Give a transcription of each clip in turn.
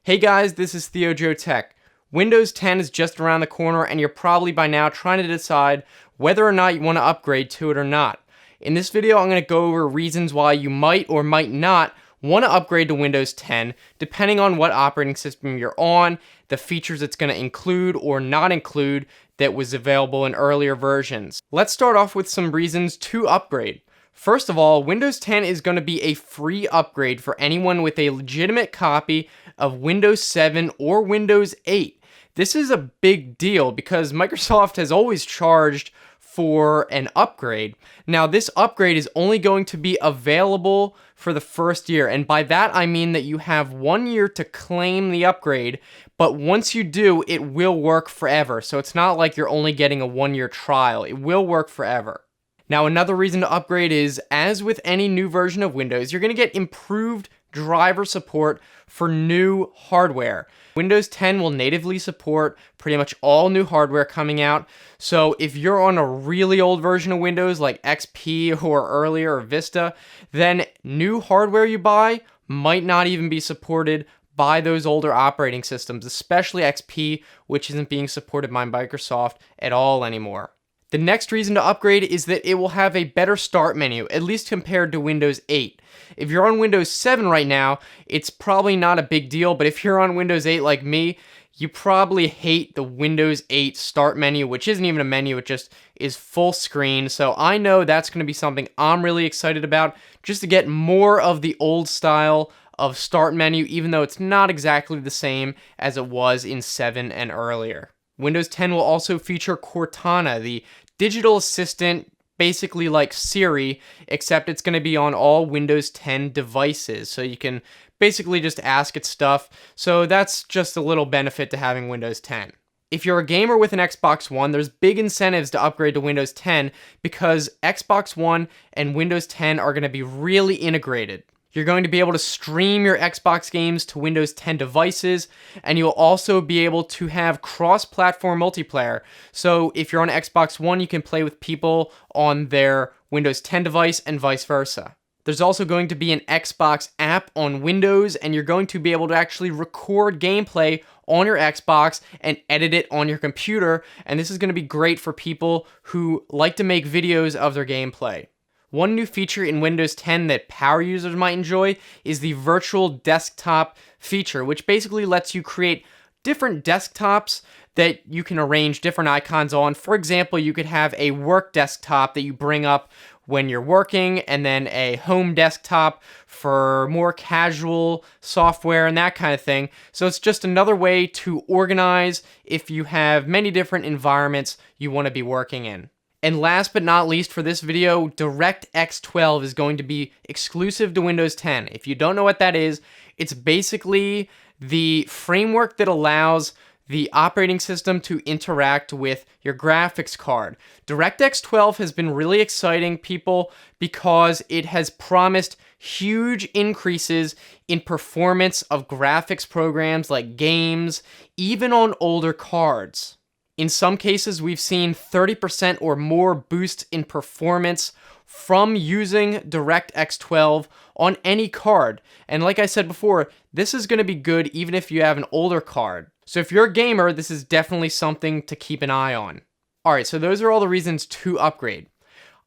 Hey guys, this is Theo Joe Tech. Windows 10 is just around the corner and you're probably by now trying to decide whether or not you want to upgrade to it or not. In this video, I'm going to go over reasons why you might or might not want to upgrade to Windows 10, depending on what operating system you're on, the features it's going to include or not include that was available in earlier versions. Let's start off with some reasons to upgrade. First of all, Windows 10 is going to be a free upgrade for anyone with a legitimate copy of Windows 7 or Windows 8. This is a big deal because Microsoft has always charged for an upgrade. Now, this upgrade is only going to be available for the first year, and by that I mean that you have 1 year to claim the upgrade, but once you do, it will work forever. So it's not like you're only getting a 1-year trial. It will work forever. Now, another reason to upgrade is, as with any new version of Windows, you're going to get improved driver support for new hardware. Windows 10 will natively support pretty much all new hardware coming out. So if you're on a really old version of Windows like XP or earlier or Vista, then new hardware you buy might not even be supported by those older operating systems, especially XP, which isn't being supported by Microsoft at all anymore. The next reason to upgrade is that it will have a better start menu, at least compared to Windows 8. If you're on Windows 7 right now, it's probably not a big deal, but if you're on Windows 8 like me, you probably hate the Windows 8 start menu, which isn't even a menu, it just is full screen. So I know that's going to be something I'm really excited about, just to get more of the old style of start menu, even though it's not exactly the same as it was in 7 and earlier. Windows 10 will also feature Cortana, the digital assistant, basically like Siri, except it's going to be on all Windows 10 devices. So you can basically just ask it stuff. So that's just a little benefit to having Windows 10. If you're a gamer with an Xbox One, there's big incentives to upgrade to Windows 10 because Xbox One and Windows 10 are going to be really integrated. You're going to be able to stream your Xbox games to Windows 10 devices, and you'll also be able to have cross-platform multiplayer. So if you're on Xbox One, you can play with people on their Windows 10 device and vice versa. There's also going to be an Xbox app on Windows, and you're going to be able to actually record gameplay on your Xbox and edit it on your computer, and this is going to be great for people who like to make videos of their gameplay. One new feature in Windows 10 that power users might enjoy is the virtual desktop feature, which basically lets you create different desktops that you can arrange different icons on. For example, you could have a work desktop that you bring up when you're working, and then a home desktop for more casual software and that kind of thing. So it's just another way to organize if you have many different environments you want to be working in. And last but not least for this video, DirectX 12 is going to be exclusive to Windows 10. If you don't know what that is, it's basically the framework that allows the operating system to interact with your graphics card. DirectX 12 has been really exciting, people, because it has promised huge increases in performance of graphics programs like games, even on older cards. In some cases, we've seen 30% or more boost in performance from using DirectX 12 on any card. And like I said before, this is going to be good even if you have an older card. So if you're a gamer, this is definitely something to keep an eye on. Alright, so those are all the reasons to upgrade.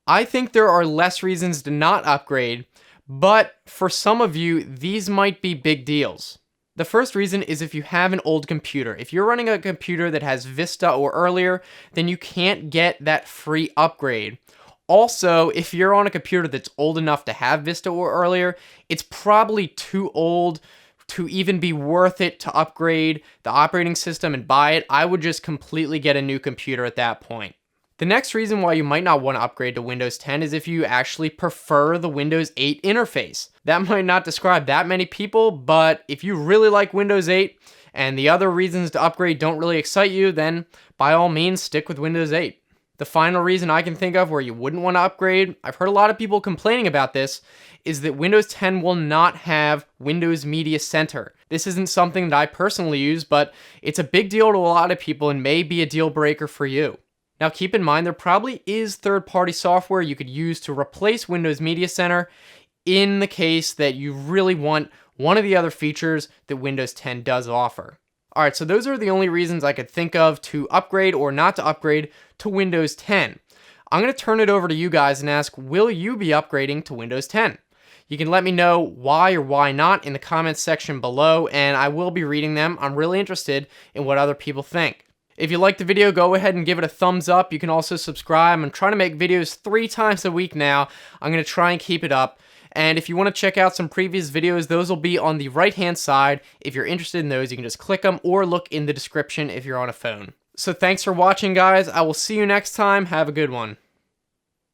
I think there are less reasons to not upgrade, but for some of you, these might be big deals. The first reason is if you have an old computer. If you're running a computer that has Vista or earlier, then you can't get that free upgrade. Also, if you're on a computer that's old enough to have Vista or earlier, it's probably too old to even be worth it to upgrade the operating system and buy it. I would just completely get a new computer at that point. The next reason why you might not want to upgrade to Windows 10 is if you actually prefer the Windows 8 interface. That might not describe that many people, but if you really like Windows 8 and the other reasons to upgrade don't really excite you, then by all means stick with Windows 8. The final reason I can think of where you wouldn't want to upgrade, I've heard a lot of people complaining about this, is that Windows 10 will not have Windows Media Center. This isn't something that I personally use, but it's a big deal to a lot of people and may be a deal breaker for you. Now keep in mind there probably is third-party software you could use to replace Windows Media Center in the case that you really want one of the other features that Windows 10 does offer. Alright, so those are the only reasons I could think of to upgrade or not to upgrade to Windows 10. I'm going to turn it over to you guys and ask, will you be upgrading to Windows 10? You can let me know why or why not in the comments section below, and I will be reading them. I'm really interested in what other people think. If you liked the video, go ahead and give it a thumbs up. You can also subscribe. I'm trying to make videos 3 times a week now. I'm going to try and keep it up. And if you want to check out some previous videos, those will be on the right-hand side. If you're interested in those, you can just click them or look in the description if you're on a phone. So thanks for watching, guys. I will see you next time. Have a good one.